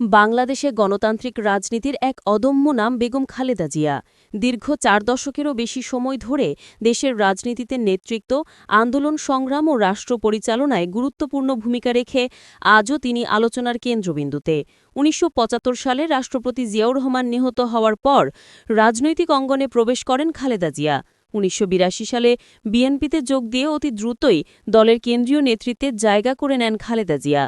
বাংলাদেশে গণতান্ত্রিক রাজনীতির এক অদম্য নাম বেগম খালেদা জিয়া। দীর্ঘ ৪ দশকেরও বেশি সময় ধরে দেশের রাজনীতিতে নেতৃত্ব, আন্দোলন সংগ্রাম ও রাষ্ট্র পরিচালনায় গুরুত্বপূর্ণ ভূমিকা রেখে আজও তিনি আলোচনার কেন্দ্রবিন্দুতে। ১৯৭৫ সালে রাষ্ট্রপতি জিয়াউর রহমান নিহত হওয়ার পর রাজনৈতিক অঙ্গনে প্রবেশ করেন খালেদা জিয়া। ১৯৮২ সালে বিএনপিতে যোগ দিয়ে অতি দ্রুতই দলের কেন্দ্রীয় নেতৃত্বের জায়গা করে নেন খালেদা জিয়া।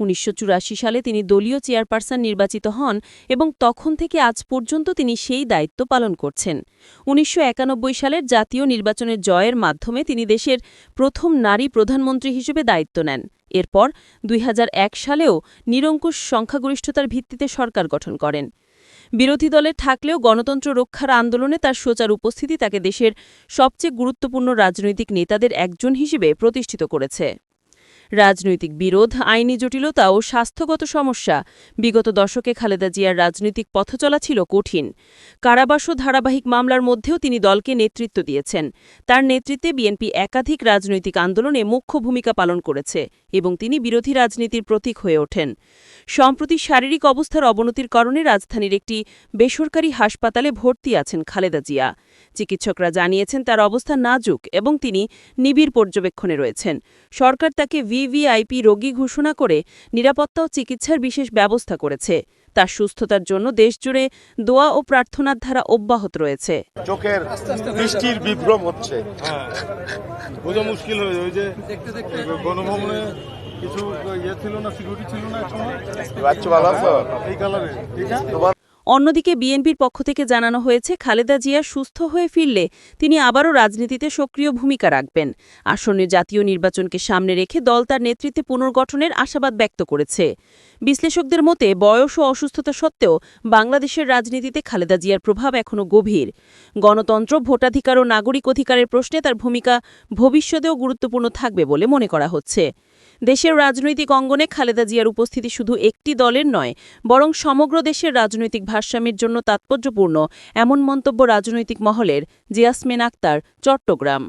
১৯৮৪ সালে তিনি দলীয় চেয়ারপারসন নির্বাচিত হন এবং তখন থেকে আজ পর্যন্ত তিনি সেই দায়িত্ব পালন করছেন। ১৯৯১ সালের জাতীয় নির্বাচনের জয়ের মাধ্যমে তিনি দেশের প্রথম নারী প্রধানমন্ত্রী হিসেবে দায়িত্ব নেন। এরপর ২০০১ সালেও নিরঙ্কুশ সংখ্যাগরিষ্ঠতার ভিত্তিতে সরকার গঠন করেন। বিরোধী দলে থাকলেও গণতন্ত্র রক্ষার আন্দোলনে তার সোচ্চার উপস্থিতি তাকে দেশের সবচেয়ে গুরুত্বপূর্ণ রাজনৈতিক নেতাদের একজন হিসেবে প্রতিষ্ঠিত করেছে। রাজনৈতিক বিরোধ, আইনি জটিলতা ও স্বাস্থ্যগত সমস্যা বিগত দশকে খালেদা জিয়ার রাজনৈতিক পথচলা ছিল কঠিন। কারাবাস ও ধারাবাহিক মামলার মধ্যেও তিনি দলকে নেতৃত্ব দিয়েছেন। তার নেতৃত্বে বিএনপি একাধিক রাজনৈতিক আন্দোলনে মুখ্য ভূমিকা পালন করেছে এবং তিনি বিরোধী রাজনীতির প্রতীক হয়ে ওঠেন। সম্প্রতি শারীরিক অবস্থার অবনতির কারণে রাজধানীর একটি বেসরকারি হাসপাতালে ভর্তি আছেন খালেদা জিয়া। চিকিৎসকরা জানিয়েছেন তার অবস্থা নাজুক এবং তিনি নিবিড় পর্যবেক্ষণে রয়েছেন। সরকার তাকে ভিভিআইপি রোগী ঘোষণা করে নিরাপত্তা ও চিকিৎসার বিশেষ ব্যবস্থা করেছে। তার সুস্থতার জন্য দেশজুড়ে দোয়া ও প্রার্থনার ধারা অব্যাহত রয়েছে। চোখের দৃষ্টির বিভ্রম হচ্ছে, বোঝা মুশকিল হয়ে ওই যে গণভবনে কিছু ইয়ে ছিল না, সিকিউরিটি ছিল না, এই কালারে। অন্যদিকে বিএনপির পক্ষ থেকে জানানো হয়েছে খালেদা জিয়া সুস্থ হয়ে ফিরলে তিনি আবারও রাজনীতিতে সক্রিয় ভূমিকা রাখবেন। আসন্ন জাতীয় নির্বাচনকে সামনে রেখে দল তার নেতৃত্বে পুনর্গঠনের আশাবাদ ব্যক্ত করেছে। বিশ্লেষকদের মতে বয়স ও অসুস্থতা সত্ত্বেও বাংলাদেশের রাজনীতিতে খালেদা জিয়ার প্রভাব এখনও গভীর। গণতন্ত্র, ভোটাধিকার ও নাগরিক অধিকারের প্রশ্নে তার ভূমিকা ভবিষ্যতেও গুরুত্বপূর্ণ থাকবে বলে মনে করা হচ্ছে। দেশের রাজনৈতিক অঙ্গনে খালেদা জিয়ার উপস্থিতি শুধু একটি দলের নয়, বরং সমগ্র দেশের রাজনৈতিক ভারসাম্যের জন্য তাৎপর্যপূর্ণ, এমন মন্তব্য রাজনৈতিক মহলের। জিয়াসমিন আক্তার, চট্টগ্রাম।